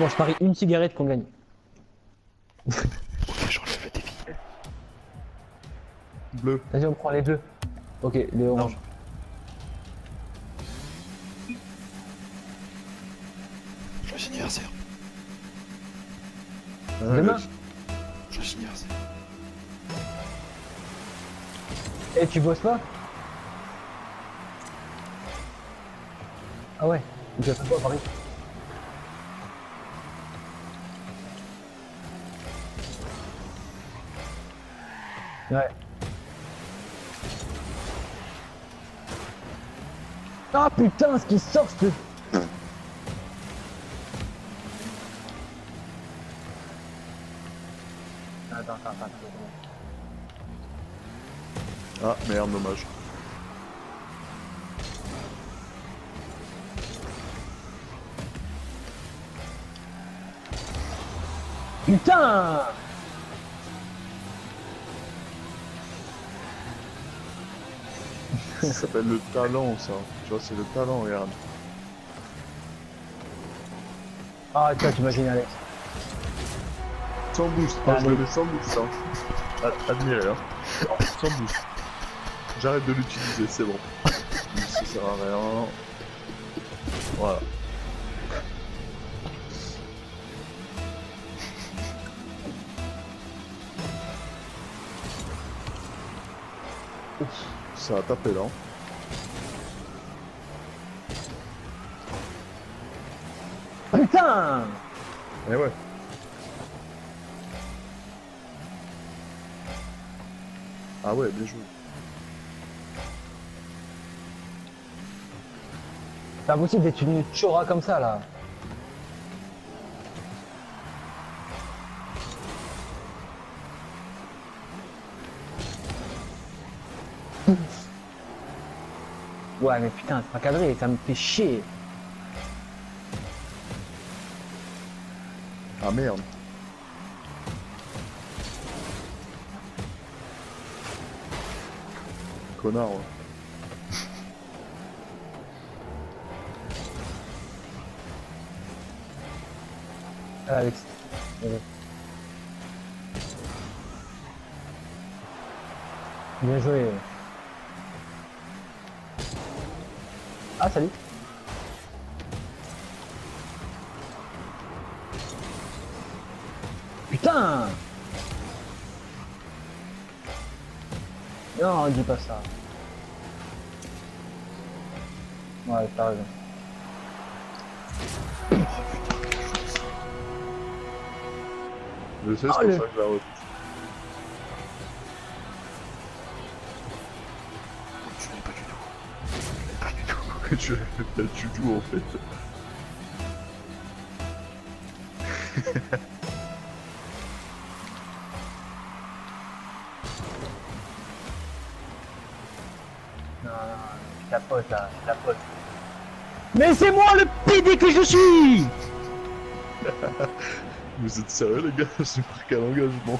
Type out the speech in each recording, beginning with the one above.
bon, je parie une cigarette qu'on gagne. Ok, j'enlève le défi. Bleu. Vas-y, on prend les bleus. Ok, les oranges. Joyeux anniversaire. Demain. Joyeux anniversaire. Et tu bosses pas? Ah ouais, tu vas faire quoi à Paris? Ouais. Ah putain, ce qui sort, ce... Attends. Ah merde, dommage. Putain! Ça s'appelle le talent, ça. Tu vois, c'est le talent, regarde. Ah, toi, t'imagines, Alex. Sans boost, Ah, je mais- le mets sans boost, hein. Admirez, hein. Sans boost. J'arrête de l'utiliser, c'est bon. Ça sert à rien. Voilà. Ouf, ça a tapé là. Putain! Eh ouais. Ah ouais, bien joué. C'est impossible d'être une chora comme ça, là. Ouais, mais putain, c'est pas cadré, ça me fait chier. Ah merde. Connard, ouais. Ah, Alex. Bien joué. Ah, salut. Putain! Non, dis pas ça. Ouais, t'as raison. Je sais, c'est Oh, pour le- ça que je la repousse. Tu l'avais pas du tout. Pas du tout. Tu l'as pas du tout en fait. Non, je tapote là, je tapote. Mais c'est moi le PD que je suis! Vous êtes sérieux les gars? J'ai marqué un engagement.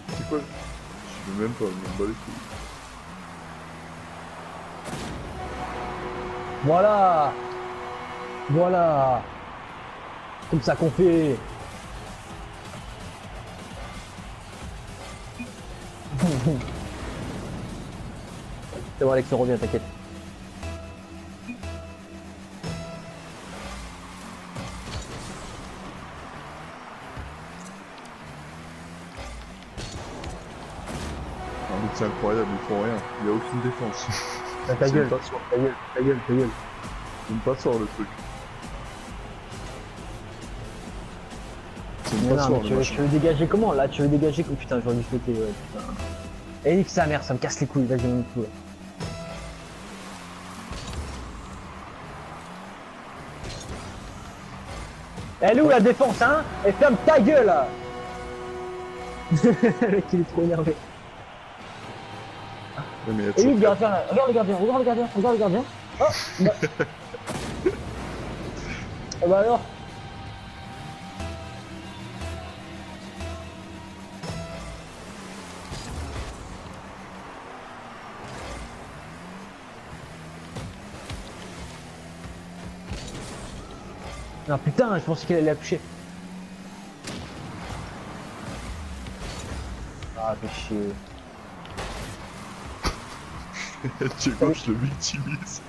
C'est quoi? Je sais même pas, je m'en bats les couilles. Voilà! Voilà! Comme ça qu'on fait! C'est bon Alex, on revient, t'inquiète. Ah, mais c'est incroyable, ils font rien. Il n'y a aucune défense. Ta C'est gueule, une passoire. ta gueule, ta gueule, ta gueule. C'est une passoire le truc. C'est une Mais non, passoire mais le tu machin. veux dégager comment là? Tu veux dégager que putain, j'aurais dû sauter, ouais, putain. Et nique sa mère, ça me casse les couilles, vas-y, on y tout. Elle est où la défense, hein? Et ferme ta gueule là! Le mec il est trop énervé. Ouais, mais il y a Et toujours lui le gardien là, regarde le gardien, regarde le gardien, regarde le gardien. Oh bah... Oh bah alors. Ah putain, je pensais qu'elle allait la toucher. Ah, fais chier. Diego, je le victimise.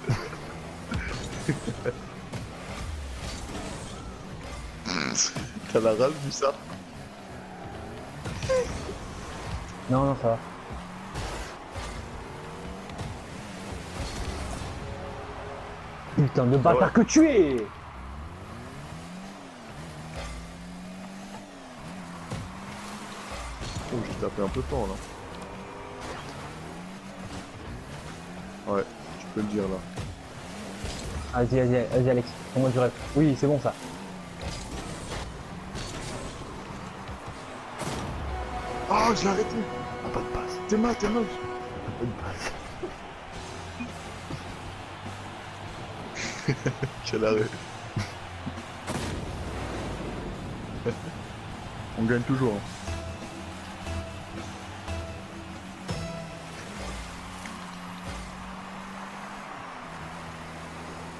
T'as la rage vu ça? Non, non, ça va. Putain de bâtard ouais. que tu es! Oh, j'ai tapé un peu fort là. Ouais, tu peux le dire là. Vas-y Alex, pour moi du rêve. Oui, c'est bon ça. Ah, je l'ai arrêté. Ah, pas de passe. T'es mal. Pas de passe. Quel arrêt. On gagne toujours. Hein.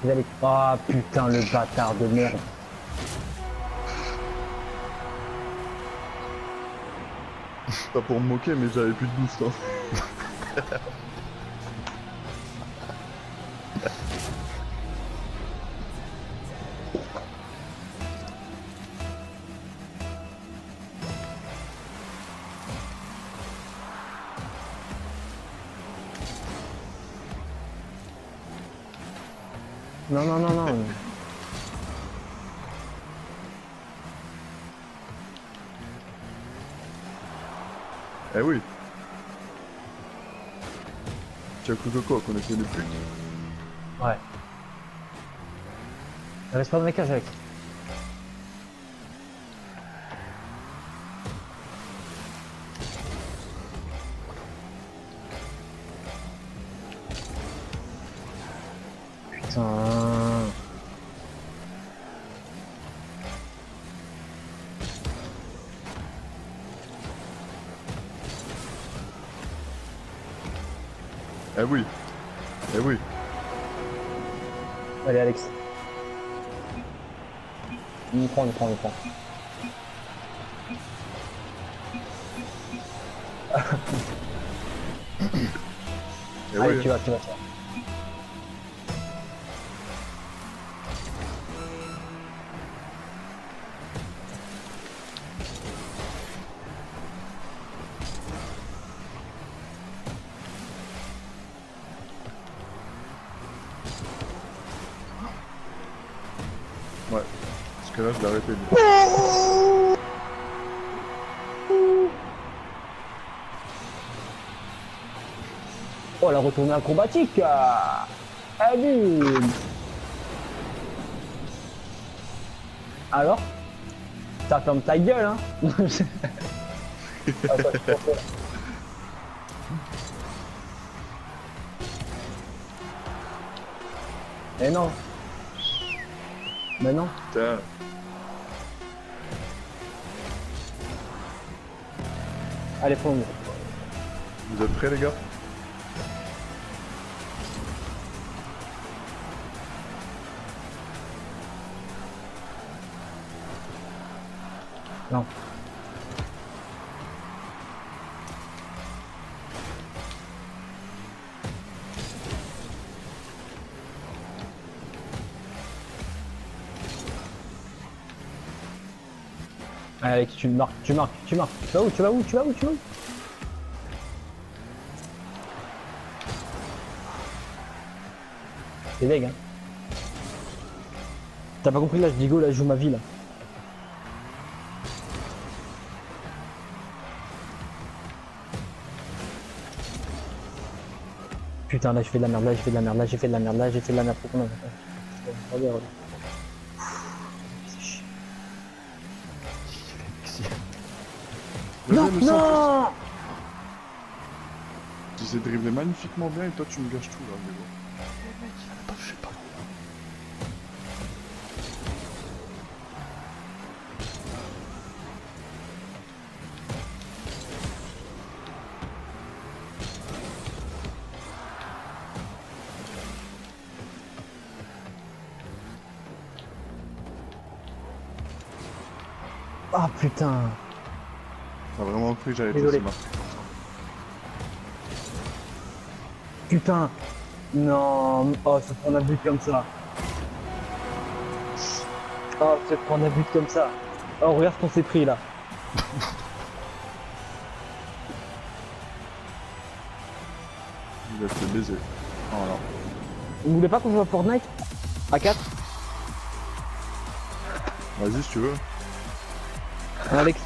Vas-y Alex. Ah putain le bâtard de merde. Pas pour me moquer, mais j'avais plus de boost. Hein. Non. Eh oui. Tu as cru que quoi? Qu'on était des putes? Ouais. Reste pas dans les cages Alex. Putain. Eh oui. Eh oui. Allez Alex. On y prend. Eh Allez, oui. tu vas. Ouais. Parce que là, je l'ai arrêté. Lui. Oh la retournée acrobatique. Allez. Alors? Ça ferme ta gueule hein. Mais non. Mais non. Putain. Allez, fonds. Vous êtes prêts, les gars? Non. Allez, Alex, tu marques. Tu vas où? C'est deg, hein. T'as pas compris là, je digo, là, je joue ma vie, là. Putain, là, j'ai fait de la merde. Pourquoi non? Regarde. C'est chiant. Non. Tu sais dribbler magnifiquement bien et toi, tu me gâches tout, là, mais bon. Le mec, il avait pas touché le ballon. Ah putain. T'as vraiment cru que j'allais te Désolé. laisser marquer comme ça. Putain. Non. Oh, se prendre un but comme ça. Oh, se prendre un but comme ça. Oh, regarde ce qu'on s'est pris là. Il va te baiser. Voilà. Vous voulez pas qu'on joue à Fortnite? À 4? Vas-y si tu veux. Alex.